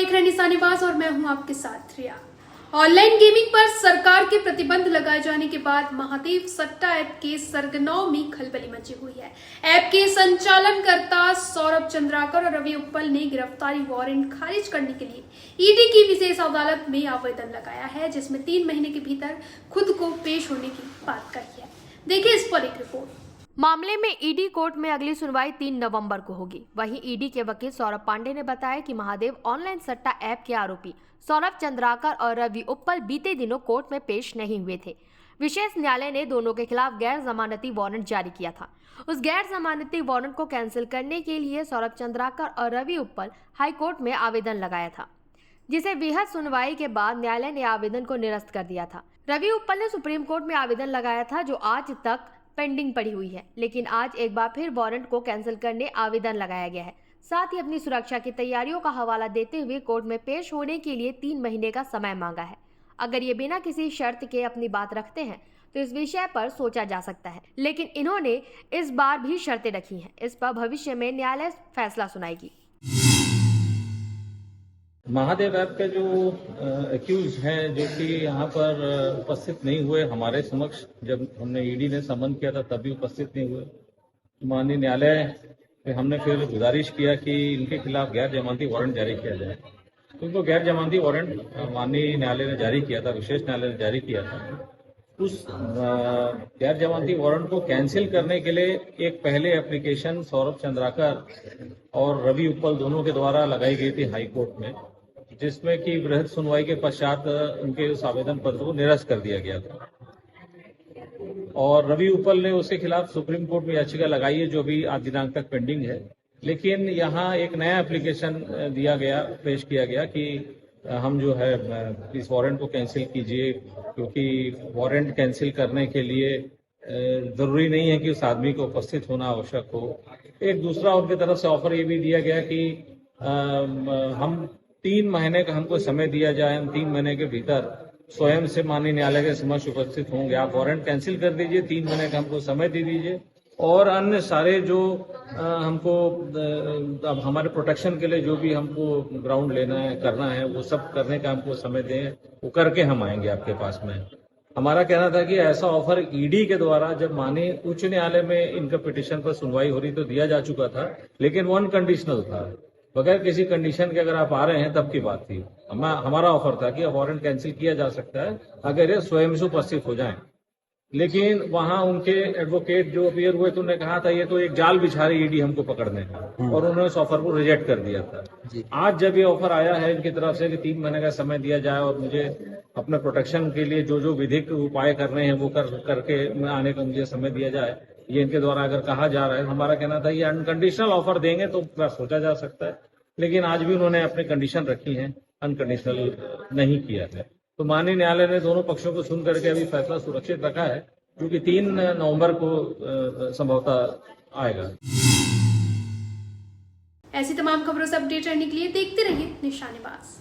देख रहे हैं निशानेबाज और मैं हूं आपके साथ रिया। ऑनलाइन गेमिंग पर सरकार के प्रतिबंध लगाए जाने के बाद महादेव सट्टा ऐप के सरगनाओं में खलबली मची हुई है। ऐप के संचालनकर्ता सौरभ चंद्राकर और रवि उप्पल ने गिरफ्तारी वारंट खारिज करने के लिए ईडी की विशेष अदालत में आवेदन लगाया है, जिसमें 3 महीने के भीतर खुद को पेश होने की बात कही है। देखिए इस पर एक रिपोर्ट। मामले में ईडी कोर्ट में अगली सुनवाई 3 नवंबर को होगी। वहीं ईडी के वकील सौरभ पांडे ने बताया कि महादेव ऑनलाइन सट्टा ऐप के आरोपी सौरभ चंद्राकर और रवि उप्पल बीते दिनों कोर्ट में पेश नहीं हुए थे। विशेष न्यायालय ने दोनों के खिलाफ गैर जमानती वारंट जारी किया था। उस गैर जमानती वारंट को कैंसिल करने के लिए सौरभ चंद्राकर और रवि उप्पल हाईकोर्ट में आवेदन लगाया था, जिसे बेहद सुनवाई के बाद न्यायालय ने आवेदन को निरस्त कर दिया था। रवि उप्पल ने सुप्रीम कोर्ट में आवेदन लगाया था, जो आज तक पेंडिंग पड़ी हुई है, लेकिन आज एक बार फिर वारंट को कैंसिल करने आवेदन लगाया गया है। साथ ही अपनी सुरक्षा की तैयारियों का हवाला देते हुए कोर्ट में पेश होने के लिए 3 महीने का समय मांगा है। अगर ये बिना किसी शर्त के अपनी बात रखते हैं तो इस विषय पर सोचा जा सकता है, लेकिन इन्होंने इस बार भी शर्तें रखी हैं। इस पर भविष्य में न्यायालय फैसला सुनाएगी। महादेव ऐप के जो एक्यूज हैं, जो कि यहाँ पर उपस्थित नहीं हुए हमारे समक्ष, जब हमने ईडी ने समन किया था तब भी उपस्थित नहीं हुए। माननीय न्यायालय पे हमने फिर गुजारिश किया कि इनके खिलाफ गैर जमानती वारंट जारी किया जाए। तो इनको गैर जमानती वारंट माननीय न्यायालय ने जारी किया था, विशेष न्यायालय ने जारी किया था। उस गैर जमानती वारंट को कैंसिल करने के लिए एक पहले एप्लीकेशन सौरभ चंद्राकर और रवि उप्पल दोनों के द्वारा लगाई गई थी हाई कोर्ट में, जिसमें कि वृहद सुनवाई के पश्चात उनके उस आवेदन पत्र को निरस्त कर दिया गया था। और रवि उप्पल ने उसके खिलाफ सुप्रीम कोर्ट में याचिका लगाई है, जो भी आज दिनांक तक पेंडिंग है। लेकिन यहाँ एक नया एप्लीकेशन पेश किया गया कि हम जो है इस वारंट को कैंसिल कीजिए, क्योंकि वारंट कैंसिल करने के लिए जरूरी नहीं है कि उस आदमी को उपस्थित होना आवश्यक हो। एक दूसरा उनकी तरफ से ऑफर ये भी दिया गया कि हम 3 महीने का हमको समय दिया जाए, हम 3 महीने के भीतर स्वयं से माननीय न्यायालय के समक्ष उपस्थित होंगे। आप वारंट कैंसिल कर दीजिए, 3 महीने का हमको समय दे दीजिए, और अन्य सारे जो हमको अब हमारे प्रोटेक्शन के लिए जो भी हमको ग्राउंड लेना है, करना है, वो सब करने का हमको समय दें, वो करके हम आएंगे आपके पास में। हमारा कहना था कि ऐसा ऑफर ईडी के द्वारा जब माननीय उच्च न्यायालय में इनका पिटीशन पर सुनवाई हो रही तो दिया जा चुका था, लेकिन वो अनकंडीशनल था, बगैर किसी कंडीशन के अगर आप आ रहे हैं तब की बात थी। हमारा ऑफर था कि वारंट कैंसिल किया जा सकता है अगर ये स्वयं से उपस्थित हो जाएं। लेकिन वहां उनके एडवोकेट जो अपीयर हुए तो उन्होंने कहा था ये तो एक जाल बिछा रही ईडी हमको पकड़ने का, और उन्होंने इस ऑफर को रिजेक्ट कर दिया था। आज जब ये ऑफर आया है इनकी तरफ से कि 3 महीने का समय दिया जाए और मुझे अपने प्रोटेक्शन के लिए जो जो विधिक उपाय करने हैं वो करके आने का मुझे समय दिया जाए, ये इनके द्वारा अगर कहा जा रहा है, हमारा कहना था ये अनकंडीशनल ऑफर देंगे तो सोचा जा सकता है। लेकिन आज भी उन्होंने अपनी कंडीशन रखी है, अनकंडीशनल नहीं किया है। तो माननीय न्यायालय ने दोनों पक्षों को सुन करके अभी फैसला सुरक्षित रखा है, जो कि 3 नवंबर को संभवतः आएगा। ऐसी तमाम खबरों से अपडेट रहने के लिए देखते रहिए निशानेबाज।